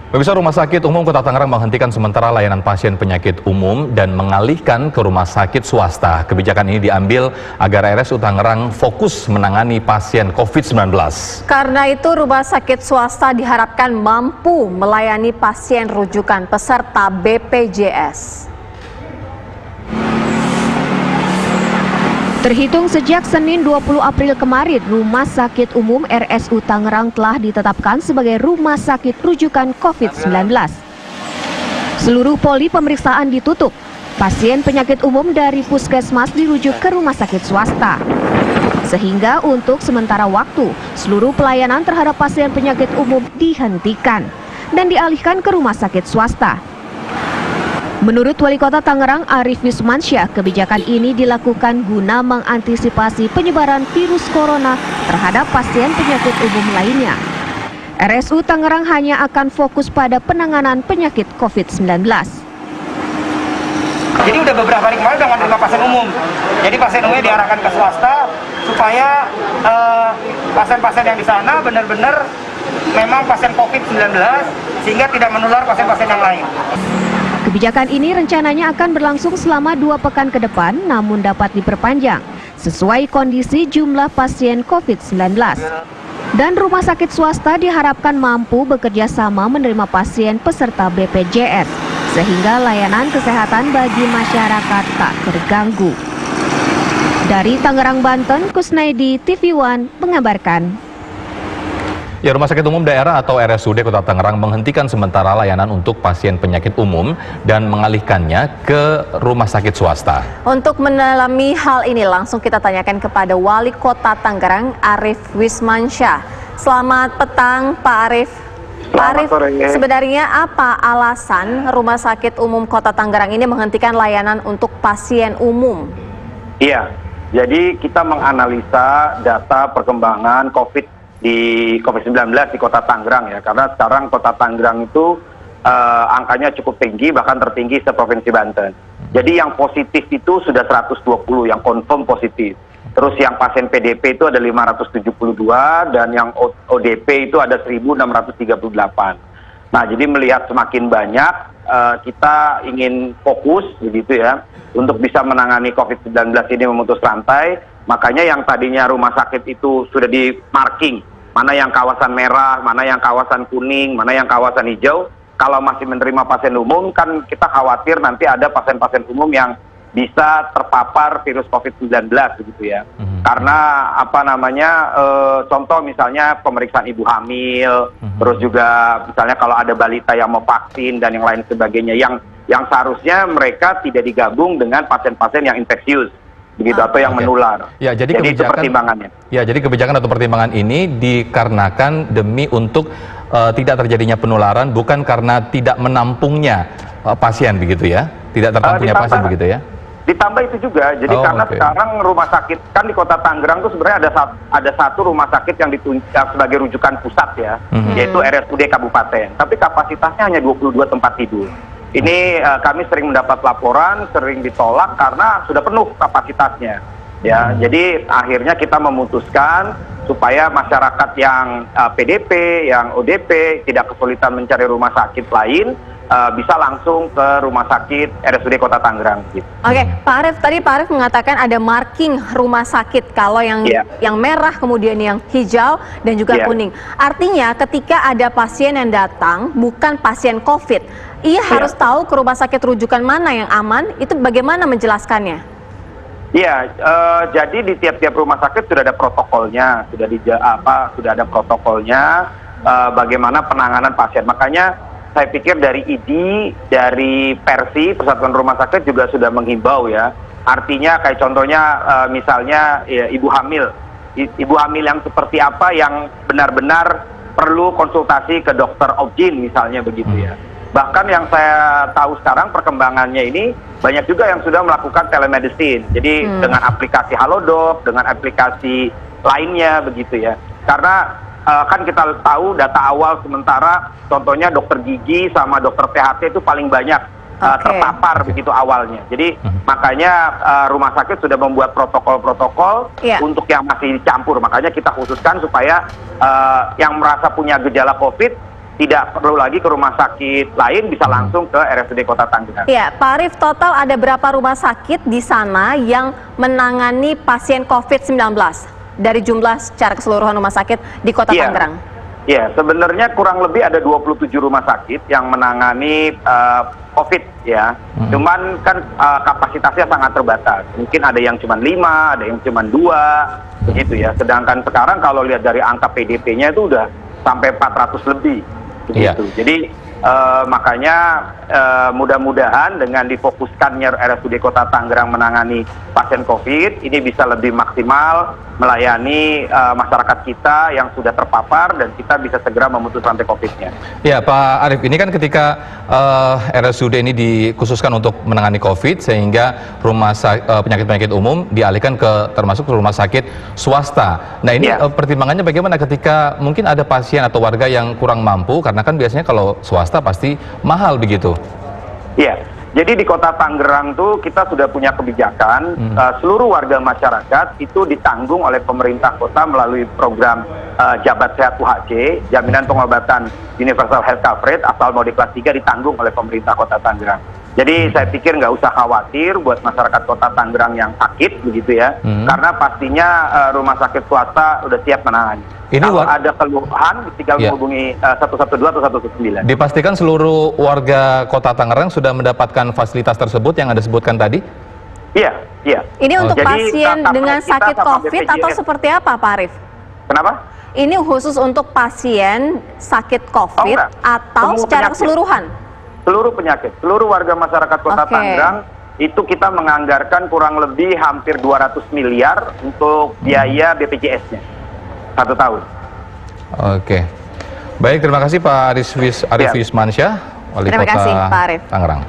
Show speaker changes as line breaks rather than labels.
Pemirsa, Rumah Sakit Umum Kota Tangerang menghentikan sementara layanan pasien penyakit umum dan mengalihkan ke rumah sakit swasta. Kebijakan ini diambil agar RSU Tangerang fokus menangani pasien COVID-19.
Karena itu, rumah sakit swasta diharapkan mampu melayani pasien rujukan peserta BPJS.
Terhitung sejak Senin 20 April kemarin, Rumah Sakit Umum RSU Tangerang telah ditetapkan sebagai rumah sakit rujukan COVID-19. Seluruh poli pemeriksaan ditutup. Pasien penyakit umum dari puskesmas dirujuk ke rumah sakit swasta. Sehingga untuk sementara waktu, seluruh pelayanan terhadap pasien penyakit umum dihentikan dan dialihkan ke rumah sakit swasta. Menurut Wali Kota Tangerang Arief Wismansyah, kebijakan ini dilakukan guna mengantisipasi penyebaran virus corona terhadap pasien penyakit umum lainnya. RSU Tangerang hanya akan fokus pada penanganan penyakit COVID-19.
Jadi udah beberapa hari kemarin udah menerima pasien umum. Jadi pasien umumnya diarahkan ke swasta supaya pasien-pasien yang di sana benar-benar memang pasien COVID-19 sehingga tidak menular pasien-pasien yang lain.
Kebijakan ini rencananya akan berlangsung selama 2 pekan ke depan, namun dapat diperpanjang sesuai kondisi jumlah pasien COVID-19. Dan rumah sakit swasta diharapkan mampu bekerja sama menerima pasien peserta BPJS, sehingga layanan kesehatan bagi masyarakat tak terganggu. Dari Tangerang, Banten, Kusnaidi, TV One mengabarkan.
Ya, Rumah Sakit Umum Daerah atau RSUD Kota Tangerang menghentikan sementara layanan untuk pasien penyakit umum dan mengalihkannya ke rumah sakit swasta. Untuk
mendalami hal ini langsung kita tanyakan kepada Wali Kota Tangerang Arief Wismansyah. Selamat petang Pak Arief. Pak Arief, sebenarnya apa alasan Rumah Sakit Umum Kota Tangerang ini menghentikan layanan untuk pasien umum?
Iya, jadi kita menganalisa data perkembangan COVID-19 di Kota Tangerang ya, karena sekarang Kota Tangerang itu angkanya cukup tinggi, bahkan tertinggi seprovinsi Banten. Jadi yang positif itu sudah 120 yang confirm positif. Terus yang pasien PDP itu ada 572 dan yang ODP itu ada 1638. Nah, jadi melihat semakin banyak, kita ingin fokus begitu ya untuk bisa menangani COVID-19 ini memutus rantai. Makanya yang tadinya rumah sakit itu sudah di marking, mana yang kawasan merah, mana yang kawasan kuning, mana yang kawasan hijau. Kalau masih menerima pasien umum, kan kita khawatir nanti ada pasien-pasien umum yang bisa terpapar virus COVID-19 begitu ya. Karena contoh misalnya pemeriksaan ibu hamil, terus juga misalnya kalau ada balita yang mau vaksin dan yang lain sebagainya, yang seharusnya mereka tidak digabung dengan pasien-pasien yang infeksius begitu atau yang menular.
Ya, jadi
itu pertimbangannya.
Ya, jadi kebijakan atau pertimbangan ini dikarenakan demi untuk tidak terjadinya penularan, bukan karena tidak menampungnya pasien begitu ya, tidak tertampungnya pasien begitu ya.
Ditambah itu juga, jadi karena sekarang rumah sakit kan di Kota Tangerang itu sebenarnya ada satu rumah sakit yang ditunjuk sebagai rujukan pusat ya, yaitu RSUD Kabupaten. Tapi kapasitasnya hanya 22 tempat tidur. Ini kami sering mendapat laporan, sering ditolak karena sudah penuh kapasitasnya. Ya, jadi akhirnya kita memutuskan supaya masyarakat yang PDP, yang ODP tidak kesulitan mencari rumah sakit lain, bisa langsung ke rumah sakit RSUD Kota Tangerang. Gitu.
Oke, Pak Arief, tadi Pak Arief mengatakan ada marking rumah sakit, kalau yang merah, kemudian yang hijau dan juga kuning. Artinya ketika ada pasien yang datang bukan pasien COVID, ia harus tahu ke rumah sakit rujukan mana yang aman, itu bagaimana menjelaskannya?
Iya, jadi di tiap-tiap rumah sakit sudah ada protokolnya, sudah ada protokolnya bagaimana penanganan pasien. Makanya saya pikir dari ID, dari Persi, Persatuan Rumah Sakit juga sudah menghimbau ya. Artinya kayak contohnya misalnya ya, ibu hamil yang seperti apa yang benar-benar perlu konsultasi ke dokter obgyn misalnya begitu ya. Bahkan yang saya tahu sekarang perkembangannya ini banyak juga yang sudah melakukan telemedicine. Jadi dengan aplikasi Halodoc, dengan aplikasi lainnya begitu ya. Karena kan kita tahu data awal sementara contohnya dokter gigi sama dokter THT itu paling banyak terpapar begitu awalnya. Jadi makanya rumah sakit sudah membuat protokol-protokol untuk yang masih dicampur. Makanya kita khususkan supaya yang merasa punya gejala COVID tidak perlu lagi ke rumah sakit lain, bisa langsung ke RSUD Kota Tangerang.
Ya, Pak Arief, total ada berapa rumah sakit di sana yang menangani pasien COVID-19 dari jumlah secara keseluruhan rumah sakit di Kota Tangerang?
Ya, sebenarnya kurang lebih ada 27 rumah sakit yang menangani COVID ya. Cuman kan kapasitasnya sangat terbatas. Mungkin ada yang cuma 5, ada yang cuma 2, begitu ya. Sedangkan sekarang kalau lihat dari angka PDP-nya itu udah sampai 400 lebih. Begitu. Jadi makanya mudah-mudahan dengan difokuskannya RSUD Kota Tangerang menangani pasien COVID, ini bisa lebih maksimal melayani masyarakat kita yang sudah terpapar dan kita bisa segera memutus rantai COVID-nya.
Ya, Pak Arief, ini kan ketika RSUD ini dikhususkan untuk menangani COVID, sehingga penyakit-penyakit umum dialihkan termasuk ke rumah sakit swasta. Nah, ini pertimbangannya bagaimana ketika mungkin ada pasien atau warga yang kurang mampu, karena kan biasanya kalau swasta pasti mahal begitu.
Iya. Jadi di Kota Tangerang tuh kita sudah punya kebijakan seluruh warga masyarakat itu ditanggung oleh pemerintah kota melalui program Jabat Sehat UHC, jaminan pengobatan Universal Health Coverage, asal mau di kelas 3 ditanggung oleh pemerintah Kota Tangerang. Jadi saya pikir nggak usah khawatir buat masyarakat Kota Tangerang yang sakit begitu ya, karena pastinya rumah sakit swasta udah siap menangani. Kalau ada keluhan, tinggal menghubungi 112 atau 119.
Dipastikan seluruh warga Kota Tangerang sudah mendapatkan fasilitas tersebut yang Anda sebutkan tadi?
Iya, iya.
Ini untuk pasien dengan sakit COVID atau seperti apa, Pak Arief?
Kenapa?
Ini khusus untuk pasien sakit COVID atau secara keseluruhan?
Seluruh penyakit, seluruh warga masyarakat Kota Tangerang itu kita menganggarkan kurang lebih hampir 200 miliar untuk biaya BPJS-nya 1 tahun.
Oke, baik, terima kasih Pak Arief Wismansyah, Wali Kota Tangerang.